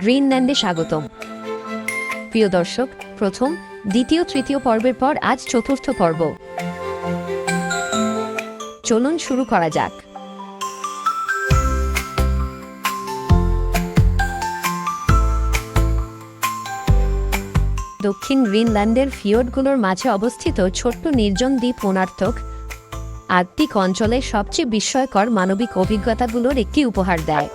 গ্রিনল্যান্ডে স্বাগতম। প্রিয় দর্শক, প্রথম, দ্বিতীয়, তৃতীয় পর্বের পর আজ চতুর্থ পর্ব। চলুন শুরু করা যাক। দক্ষিণ গ্রিনল্যান্ডের ফিয়র্ডগুলোর মাঝে অবস্থিত ছোট্ট নির্জন দ্বীপ কোণার্থক আর্কটিক অঞ্চলে সবচেয়ে বিস্ময়কর মানবিক অভিজ্ঞতাগুলোর একটি উপহার দেয়।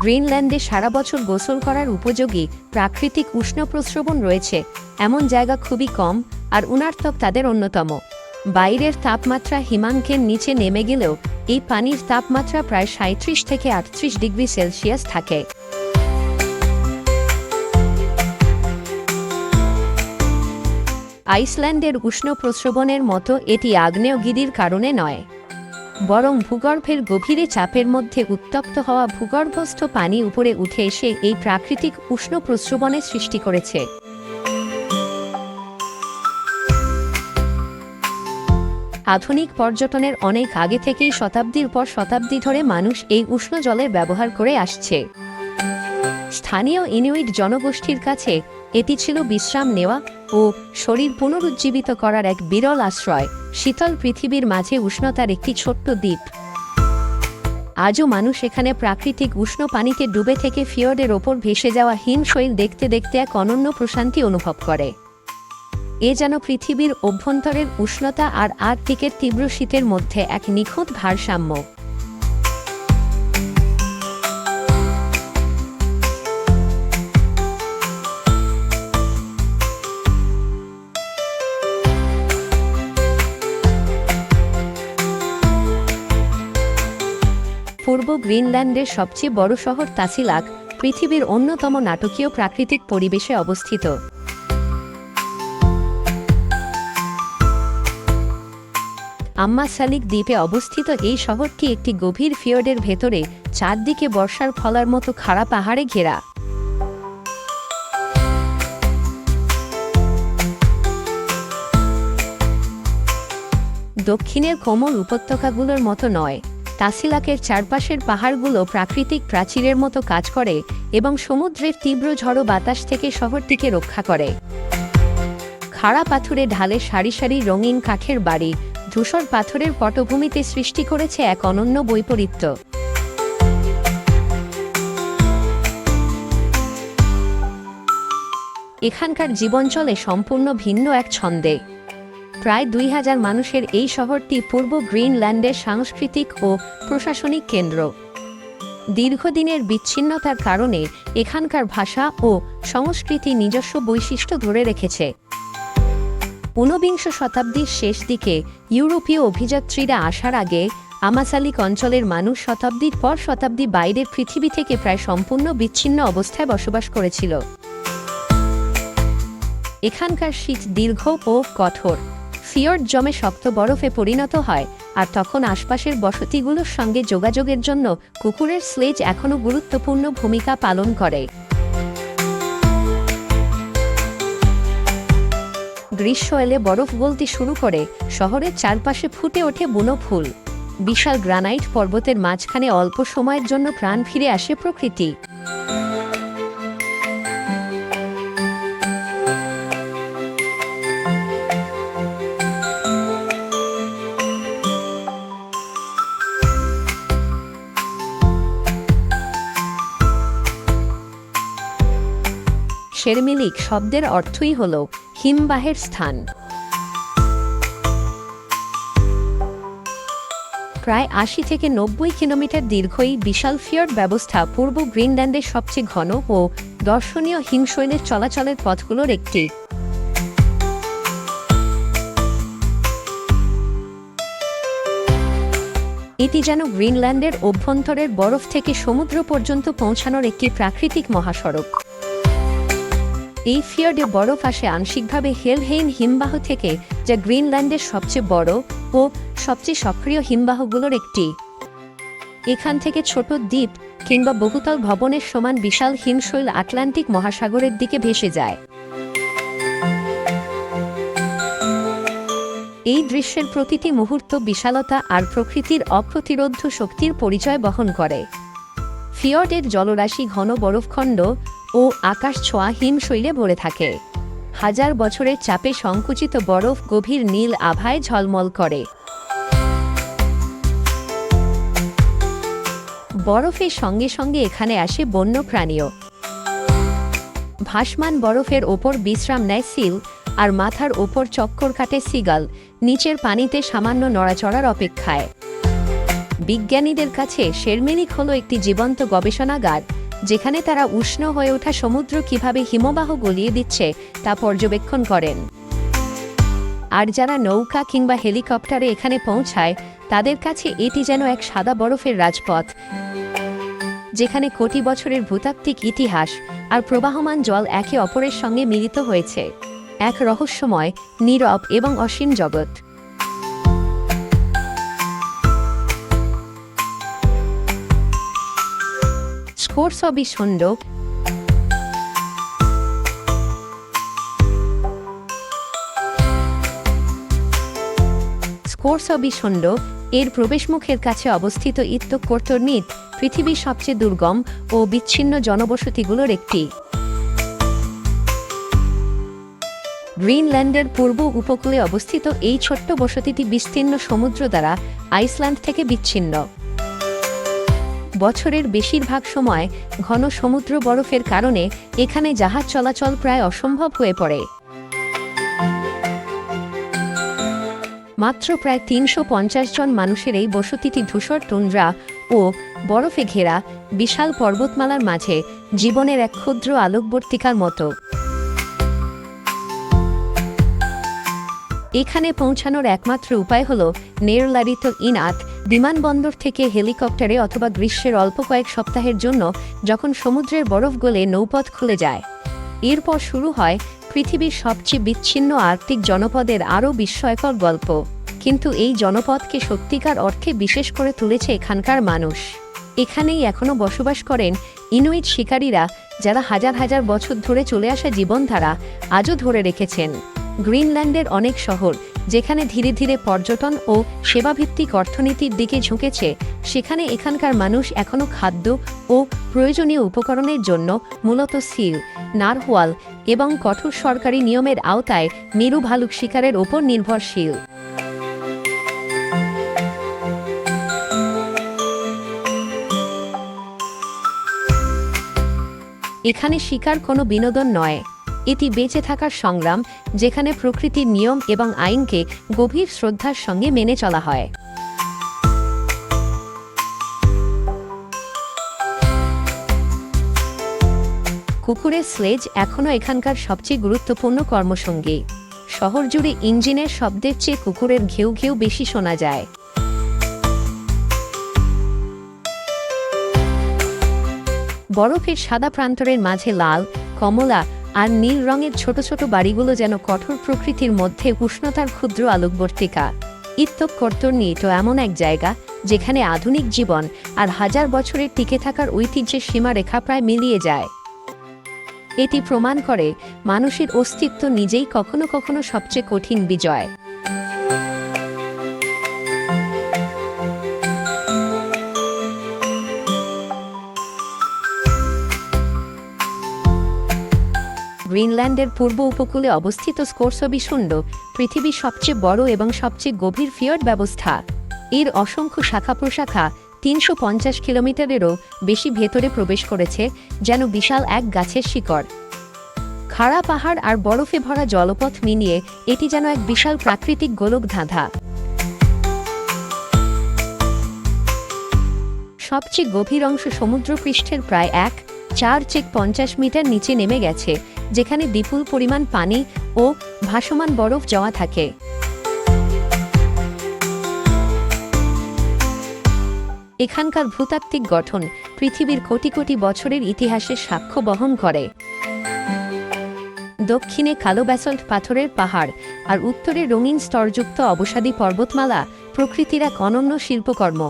গ্রিনল্যান্ডে সারা বছর গোসল করার উপযোগী প্রাকৃতিক উষ্ণ প্রস্রবণ রয়েছে এমন জায়গা খুবই কম, আর উনার্থক তাদের অন্যতম। বাইরের তাপমাত্রা হিমাঙ্কের নিচে নেমে গেলেও এই পানির তাপমাত্রা প্রায় ৩৭ থেকে ৩৮ ডিগ্রি সেলসিয়াস থাকে। আইসল্যান্ডের উষ্ণ প্রস্রবণের মতো এটি আগ্নেয়গিরির কারণে নয়, বরং ভূগর্ভের গভীরে চাপের মধ্যে উত্তপ্ত হওয়া ভূগর্ভস্থ পানি উপরে উঠে এসে এই প্রাকৃতিক উষ্ণ প্রস্রবণের সৃষ্টি করেছে। আধুনিক পর্যটনের অনেক আগে থেকেই শতাব্দীর পর শতাব্দী ধরে মানুষ এই উষ্ণ জলের ব্যবহার করে আসছে। স্থানীয় ইনুইট জনগোষ্ঠীর কাছে এটি ছিল বিশ্রাম নেওয়া ও শরীর পুনরুজ্জীবিত করার এক বিরল আশ্রয়, শীতল পৃথিবীর মাঝে উষ্ণতার একটি ছোট্ট দ্বীপ। আজও মানুষ এখানে প্রাকৃতিক উষ্ণ পানিতে ডুবে থেকে ফিয়র্ডের ওপর ভেসে যাওয়া হিমশৈল দেখতে দেখতে এক অনন্য প্রশান্তি অনুভব করে। এ যেন পৃথিবীর অভ্যন্তরের উষ্ণতা আর আর্কটিকের তীব্র শীতের মধ্যে এক নিখুঁত ভারসাম্য। পূর্ব গ্রিনল্যান্ডের সবচেয়ে বড় শহর তাসিলাক পৃথিবীর অন্যতম নাটকীয় প্রাকৃতিক পরিবেশে অবস্থিত। আম্মাসালিক দ্বীপে অবস্থিত এই শহরটি একটি গভীর ফিয়র্ডের ভেতরে চারদিকে বর্ষার ফলার মতো খাড়া পাহাড়ে ঘেরা। দক্ষিণের কোমল উপত্যকাগুলোর মতো নয়, তাসিলাকের চারপাশের পাহাড়গুলো প্রাকৃতিক প্রাচীরের মতো কাজ করে এবং সমুদ্রের তীব্র ঝড়ো বাতাস থেকে শহরটিকে রক্ষা করে। খাড়া পাথুরে ঢালে সারি সারি রঙিন কাঠের বাড়ি ধূসর পাথরের পটভূমিতে সৃষ্টি করেছে এক অনন্য বৈপরীত্য। এখানকার জীবন চলে সম্পূর্ণ ভিন্ন এক ছন্দে। প্রায় ২০০০ মানুষের এই শহরটি পূর্ব গ্রিনল্যান্ডের সাংস্কৃতিক ও প্রশাসনিক কেন্দ্র। দীর্ঘদিনের বিচ্ছিন্নতার কারণে এখানকার ভাষা ও সংস্কৃতি নিজস্ব বৈশিষ্ট্য ধরে রেখেছে। ১৯ শতাব্দীর শেষ দিকে ইউরোপীয় অভিযাত্রীরা আসার আগে আমাসালিক অঞ্চলের মানুষ শতাব্দীর পর শতাব্দী বাইরের পৃথিবী থেকে প্রায় সম্পূর্ণ বিচ্ছিন্ন অবস্থায় বসবাস করেছিল। এখানকার শীত দীর্ঘ ও কঠোর, ফিয়র্ড জমে শক্ত বরফে পরিণত হয়, আর তখন আশপাশের বসতিগুলোর সঙ্গে যোগাযোগের জন্য কুকুরের স্লেজ এখনও গুরুত্বপূর্ণ ভূমিকা পালন করে। গ্রীষ্ম এলে বরফ গলতে শুরু করে, শহরের চারপাশে ফুটে ওঠে বুনো ফুল। বিশাল গ্রানাইট পর্বতের মাঝখানে অল্প সময়ের জন্য প্রাণ ফিরে আসে প্রকৃতি। শেরমিলিক শব্দের অর্থই হল হিমবাহের স্থান। প্রায় ৮০ থেকে ৯০ কিলোমিটার দীর্ঘ এই বিশাল ফিয়র্ড ব্যবস্থা পূর্ব গ্রিনল্যান্ডের সবচেয়ে ঘন ও দর্শনীয় হিমশৈলের চলাচলের পথগুলোর একটি। এটি যেন গ্রিনল্যান্ডের অভ্যন্তরের বরফ থেকে সমুদ্র পর্যন্ত পৌঁছানোর একটি প্রাকৃতিক মহাসড়ক। এই ফিয়র্ডে বরফ আসে আংশিকভাবে হেলহেইম হিমবাহ থেকে, যা গ্রিনল্যান্ডের সবচেয়ে বড় ও সবচেয়ে সক্রিয় হিমবাহগুলোর একটি। এখান থেকে ছোট দ্বীপ কিংবা বহুতল ভবনের সমান বিশাল হিমশৈল আটলান্টিক মহাসাগরের দিকে ভেসে যায়। এই দৃশ্যের প্রতিটি মুহূর্ত বিশালতা আর প্রকৃতির অপ্রতিরোধ্য শক্তির পরিচয় বহন করে। ফিয়র্ডের জলরাশি ঘন বরফখণ্ড ও আকাশ ছোঁয়া হিমশৈলে ভরে থাকে। হাজার বছরের চাপে সংকুচিত বরফ গভীর নীল আভায় ঝলমল করে। বরফের সঙ্গে সঙ্গে এখানে আসে বন্য প্রাণীও। ভাসমান বরফের ওপর বিশ্রাম নেয় সিল, আর মাথার ওপর চক্কর কাটে সিগাল, নিচের পানিতে সামান্য নড়াচড়ার অপেক্ষায়। বিজ্ঞানীদের কাছে শেরমেনিক হল একটি জীবন্ত গবেষণাগার, যেখানে তারা উষ্ণ হয়ে ওঠা সমুদ্র কিভাবে হিমবাহ গলিয়ে দিচ্ছে তা পর্যবেক্ষণ করেন। আর যারা নৌকা কিংবা হেলিকপ্টারে এখানে পৌঁছায়, তাদের কাছে এটি যেন এক সাদা বরফের রাজপথ, যেখানে কোটি বছরের ভূতাত্ত্বিক ইতিহাস আর প্রবাহমান জল একে অপরের সঙ্গে মিলিত হয়েছে। এক রহস্যময়, নীরব এবং অসীম জগৎ। স্কোরসবিসুন্ড এর প্রবেশমুখের কাছে অবস্থিত ইত্তকোর্তর্নিত পৃথিবীর সবচেয়ে দুর্গম ও বিচ্ছিন্ন জনবসতিগুলোর একটি। গ্রিনল্যান্ডের পূর্ব উপকূলে অবস্থিত এই ছোট্ট বসতিটি বিস্তীর্ণ সমুদ্র দ্বারা আইসল্যান্ড থেকে বিচ্ছিন্ন। বছরের বেশিরভাগ সময় ঘন সমুদ্র বরফের কারণে এখানে জাহাজ চলাচল প্রায় অসম্ভব হয়ে পড়ে। মাত্র প্রায় ৩৫০ জন মানুষের এই বসতিটি ধূসর টুন্ড্রা ও বরফে ঘেরা বিশাল পর্বতমালার মাঝে জীবনের এক ক্ষুদ্র আলোকবর্তিকার মতো। এখানে পৌঁছানোর একমাত্র উপায় হল নেরলারিত ইনাত বিমানবন্দর থেকে হেলিকপ্টারে অথবা গ্রীষ্মের অল্প কয়েক সপ্তাহের জন্য, যখন সমুদ্রের বরফ গলে নৌপথ খুলে যায়। এরপর শুরু হয় পৃথিবীর সবচেয়ে বিচ্ছিন্ন আর্কটিক জনপদের আরও বিস্ময়কর গল্প। কিন্তু এই জনপদকে সত্যিকার অর্থে বিশেষ করে তুলেছে এখানকার মানুষ। এখানেই এখনও বসবাস করেন ইনুইট শিকারীরা, যারা হাজার হাজার বছর ধরে চলে আসা জীবনধারা আজও ধরে রেখেছেন। গ্রিনল্যান্ডের অনেক শহর যেখানে ধীরে ধীরে পর্যটন ও সেবাভিত্তিক অর্থনীতির দিকে ঝুঁকেছে, সেখানে এখানকার মানুষ এখনও খাদ্য ও প্রয়োজনীয় উপকরণের জন্য মূলত সিল, নারওয়াল এবং কঠোর সরকারি নিয়মের আওতায় মেরু ভালুক শিকারের ওপর নির্ভরশীল। এখানে শিকার কোনো বিনোদন নয়, এটি বেঁচে থাকার সংগ্রাম, যেখানে প্রকৃতির নিয়ম এবং আইনকে গভীর শ্রদ্ধার সঙ্গে মেনে চলা হয়। কুকুরের স্লেজ এখনও এখানকার সবচেয়ে গুরুত্বপূর্ণ কর্মসঙ্গী। শহর জুড়ে ইঞ্জিনের শব্দের চেয়ে কুকুরের ঘেউ ঘেউ বেশি শোনা যায়। বরফের সাদা প্রান্তরের মাঝে লাল, কমলা আর নীল রঙের ছোট ছোট বাড়িগুলো যেন কঠোর প্রকৃতির মধ্যে উষ্ণতার ক্ষুদ্র আলোকবর্তিকা। ইত্তকোর্তর্নিত এমন এক জায়গা যেখানে আধুনিক জীবন আর হাজার বছরের টিকে থাকার ঐতিহ্যের সীমারেখা প্রায় মিলিয়ে যায়। এটি প্রমাণ করে মানুষের অস্তিত্ব নিজেই কখনো কখনো সবচেয়ে কঠিন বিজয়। গ্রিনল্যান্ডের পূর্ব উপকূলে অবস্থিত স্কোরসবিসুন্ড পৃথিবীর সবচেয়ে বড় এবং সবচেয়ে গভীর ফিয়র্ড ব্যবস্থা। এর অসংখ্য শাখা প্রশাখা ৩৫০ কিলোমিটারেরও বেশি ভেতরে প্রবেশ করেছে, যেন বিশাল এক গাছের শিকড়। খাড়া পাহাড় আর বরফে ভরা জলপথ মিলিয়ে এটি যেন এক বিশাল প্রাকৃতিক গোলকধাঁধা। সবচেয়ে গভীর অংশ সমুদ্রপৃষ্ঠের প্রায় ১.৪৫ মিটার নিচে নেমে গেছে, যেখানে বিপুল পরিমাণ পানি ও ভাসমান বরফ জমা থাকে। এখানকার ভূতাত্ত্বিক গঠন পৃথিবীর কোটি কোটি বছরের ইতিহাসের সাক্ষ্য বহন করে। দক্ষিণে কালো ব্যাসল্ট পাথরের পাহাড় আর উত্তরে রঙিন স্তরযুক্ত অবসাদী পর্বতমালা প্রকৃতির এক অনন্য শিল্পকর্ম।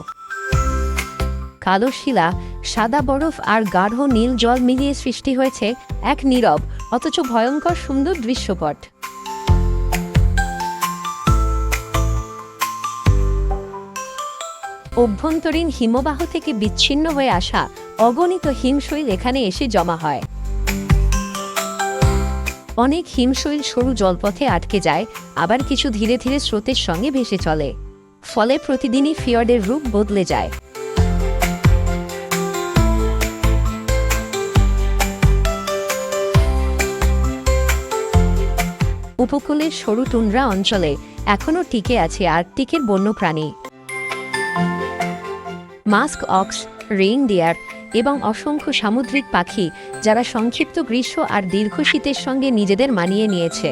কালো শিলা, সাদা বরফ আর গাঢ় নীল জল মিলিয়ে সৃষ্টি হয়েছে এক নীরব অথচ ভয়ঙ্কর সুন্দর দৃশ্যপট। অভ্যন্তরীণ হিমবাহ থেকে বিচ্ছিন্ন হয়ে আসা অগণিত হিমশৈল এখানে এসে জমা হয়। অনেক হিমশৈল সরু জলপথে আটকে যায়, আবার কিছু ধীরে ধীরে স্রোতের সঙ্গে ভেসে চলে। ফলে প্রতিদিনই ফিয়র্ডের রূপ বদলে যায়। উপকূলের সরু টুন্ড্রা অঞ্চলে এখনও টিকে আছে আর্কটিকের বন্যপ্রাণী। মাস্ক অক্স, রেইনডিয়ার এবং অসংখ্য সামুদ্রিক পাখি, যারা সংক্ষিপ্ত গ্রীষ্ম আর দীর্ঘ শীতের সঙ্গে নিজেদের মানিয়ে নিয়েছে।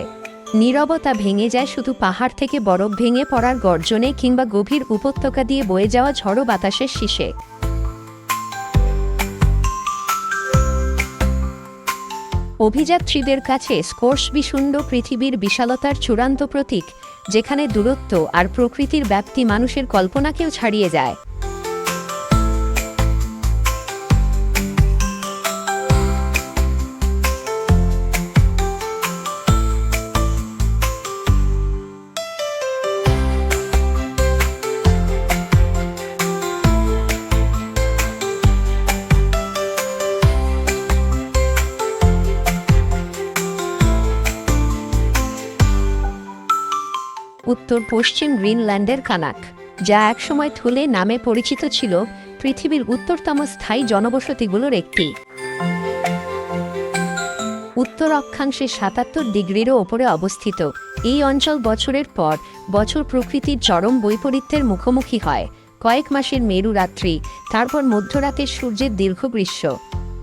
নীরবতা ভেঙে যায় শুধু পাহাড় থেকে বরফ ভেঙে পড়ার গর্জনে কিংবা গভীর উপত্যকা দিয়ে বয়ে যাওয়া ঝড়ো বাতাসের শীষে। অভিযাত্রীদের কাছে স্পর্শবিশূন্য পৃথিবীর বিশালতার চূড়ান্ত প্রতীক, যেখানে দূরত্ব আর প্রকৃতির ব্যাপ্তি মানুষের কল্পনাকেও ছাড়িয়ে যায়। উত্তর পশ্চিম গ্রিনল্যান্ডের কানাক, যা একসময় থুলে নামে পরিচিত ছিল, পৃথিবীর উত্তরতম স্থায়ী জনবসতিগুলোর একটি। উত্তর অক্ষাংশে ৭৭ ডিগ্রিরও ওপরে অবস্থিত এই অঞ্চল বছরের পর বছর প্রকৃতির চরম বৈপরীত্যের মুখোমুখি হয়। কয়েক মাসের মেরু রাত্রি, তারপর মধ্যরাতের সূর্যের দীর্ঘ গ্রীষ্ম।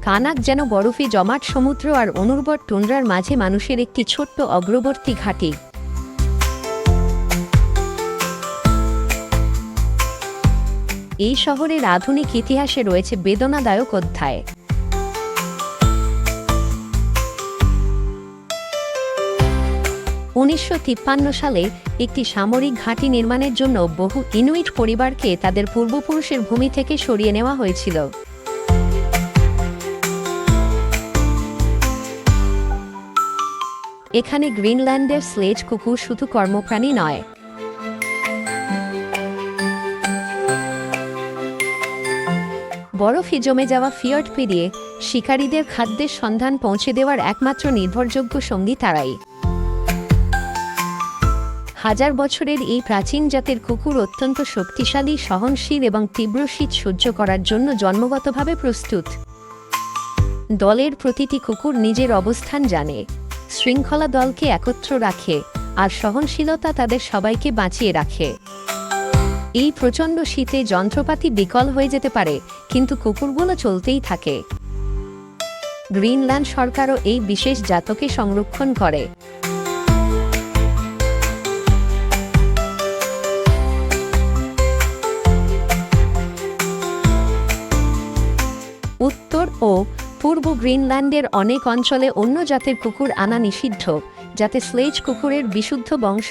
কানাক যেন বরফে জমাট সমুদ্র আর অনুর্বর টুন্ড্রার মাঝে মানুষের একটি ছোট্ট অগ্রবর্তী ঘাঁটি। এই শহরের আধুনিক ইতিহাসে রয়েছে বেদনাদায়ক অধ্যায়। ১৯৫৩ সালে একটি সামরিক ঘাঁটি নির্মাণের জন্য বহু ইনুইট পরিবারকে তাদের পূর্বপুরুষের ভূমি থেকে সরিয়ে নেওয়া হয়েছিল। এখানে গ্রিনল্যান্ডের স্লেজ কুকুর শুধু কর্মপ্রাণী নয়, বরফে জমে যাওয়া ফিয়র্ড পেরিয়ে শিকারীদের খাদ্যের সন্ধান পৌঁছে দেওয়ার একমাত্র নির্ভরযোগ্য সঙ্গী তারাই। হাজার বছরের এই প্রাচীন জাতের কুকুর অত্যন্ত শক্তিশালী, সহনশীল এবং তীব্র শীত সহ্য করার জন্য জন্মগতভাবে প্রস্তুত। দলের প্রতিটি কুকুর নিজের অবস্থান জানে, শৃঙ্খলা দলকে একত্র রাখে, আর সহনশীলতা তাদের সবাইকে বাঁচিয়ে রাখে। এই প্রচণ্ড শীতে যন্ত্রপাতি বিকল হয়ে যেতে পারে, কিন্তু কুকুরগুলো চলতেই থাকে। গ্রিনল্যান্ড সরকারও এই বিশেষ জাতকে সংরক্ষণ করে। উত্তর ও পূর্ব গ্রিনল্যান্ডের অনেক অঞ্চলে অন্য জাতের কুকুর আনা নিষিদ্ধ, যাতে স্লেজ কুকুরের বিশুদ্ধ বংশ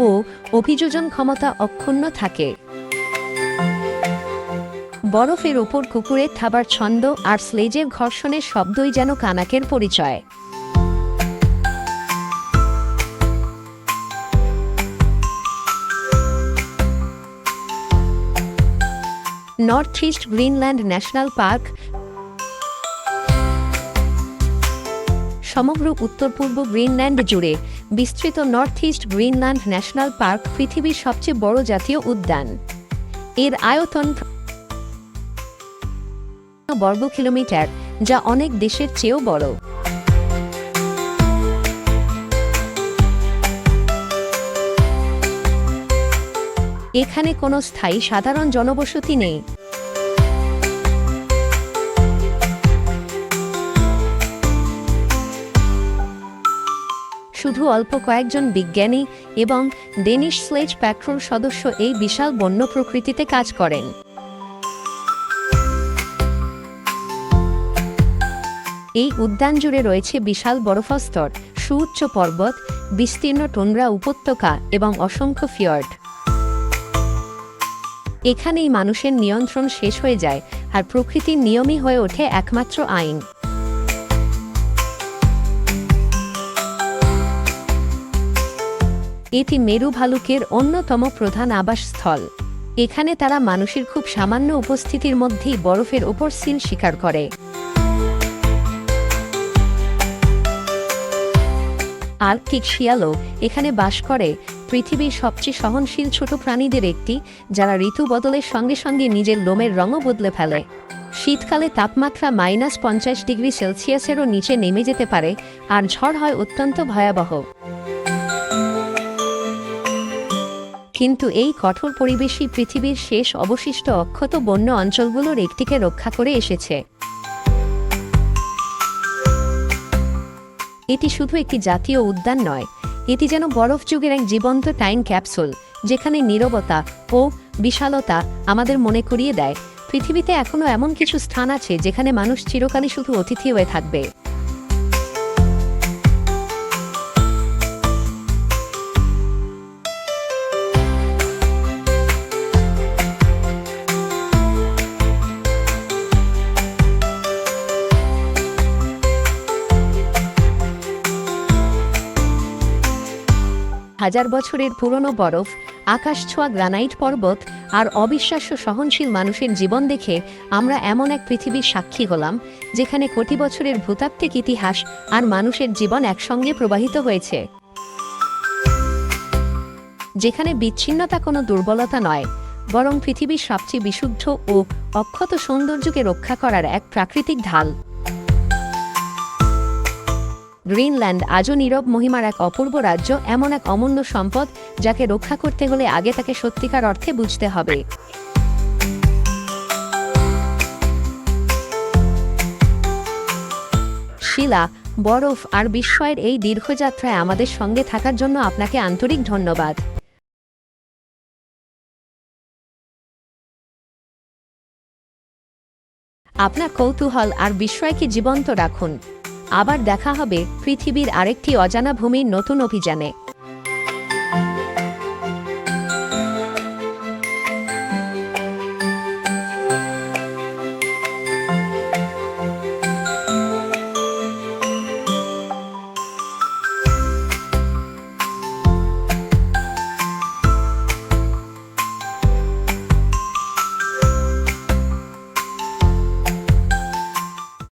ও অভিযোজন ক্ষমতা অক্ষুণ্ণ থাকে। বরফের ওপর কুকুরের থাবার ছন্দ আর স্লেজের ঘর্ষণের শব্দই যেন কানাকের পরিচয়। North east Greenland national park সমগ্র উত্তর পূর্ব গ্রিনল্যান্ড জুড়ে বিস্তৃত। North east Greenland national park পৃথিবীর সবচেয়ে বড় জাতীয় উদ্যান। এর আয়তন বর্গ কিলোমিটার, যা অনেক দেশের চেয়েও বড়। এখানে কোনো স্থায়ী সাধারণ জনবসতি নেই। শুধু অল্প কয়েকজন বিজ্ঞানী এবং ডেনিশ স্লেজ প্যাট্রোল সদস্য এই বিশাল বন্য প্রকৃতিতে কাজ করেন। এই উদ্যান জুড়ে রয়েছে বিশাল বরফস্তর, সুউচ্চ পর্বত, বিস্তীর্ণ টুন্ড্রা উপত্যকা এবং অসংখ্য ফিয়র্ড। এখানেই মানুষের নিয়ন্ত্রণ শেষ হয়ে যায়, আর প্রকৃতির নিয়মই হয়ে ওঠে একমাত্র আইন। এটি মেরু ভালুকের অন্যতম প্রধান আবাসস্থল। এখানে তারা মানুষের খুব সামান্য উপস্থিতির মধ্যেই বরফের ওপর সিল শিকার করে। আর্কটিক শিয়ালও এখানে বাস করে, পৃথিবীর সবচেয়ে সহনশীল ছোট প্রাণীদের একটি, যারা ঋতু বদলের সঙ্গে সঙ্গে নিজের লোমের রঙও বদলে ফেলে। শীতকালে তাপমাত্রা -50°C-এরও নিচে নেমে যেতে পারে, আর ঝড় হয় অত্যন্ত ভয়াবহ। কিন্তু এই কঠোর পরিবেশই পৃথিবীর শেষ অবশিষ্ট অক্ষত বন্য অঞ্চলগুলোর একটিকে রক্ষা করে এসেছে। এটি শুধু একটি জাতীয় উদ্যান নয়, এটি যেন বরফ যুগের এক জীবন্ত টাইম ক্যাপসুল, যেখানে নীরবতা ও বিশালতা আমাদের মনে করিয়ে দেয় পৃথিবীতে এখনও এমন কিছু স্থান আছে যেখানে মানুষ চিরকালই শুধু অতিথি হয়ে থাকবে। হাজার বছরের পুরনো বরফ, আকাশছোঁয়া গ্রানাইট পর্বত আর অবিশ্বাস্য সহনশীল মানুষের জীবন দেখে আমরা এমন এক পৃথিবীর সাক্ষী হলাম যেখানে কোটি বছরের ভূতাত্ত্বিক ইতিহাস আর মানুষের জীবন একসঙ্গে প্রবাহিত হয়েছে। যেখানে বিচ্ছিন্নতা কোনো দুর্বলতা নয়, বরং পৃথিবীর সবচেয়ে বিশুদ্ধ ও অক্ষত সৌন্দর্যকে রক্ষা করার এক প্রাকৃতিক ঢাল। গ্রিনল্যান্ড আজও নীরব মহিমার এক অপূর্ব রাজ্য, এমন এক অমূল্য সম্পদ যাকে রক্ষা করতে হলে আগে তাকে সত্যিকার অর্থে বুঝতে হবে। শিলা, বরফ আর বিস্ময়ের এই দীর্ঘযাত্রায় আমাদের সঙ্গে থাকার জন্য আপনাকে আন্তরিক ধন্যবাদ। আপনার কৌতূহল আর বিস্ময়কে জীবন্ত রাখুন। আবার দেখা হবে পৃথিবীর আরেকটি অজানা ভূমির নতুন অভিযানে।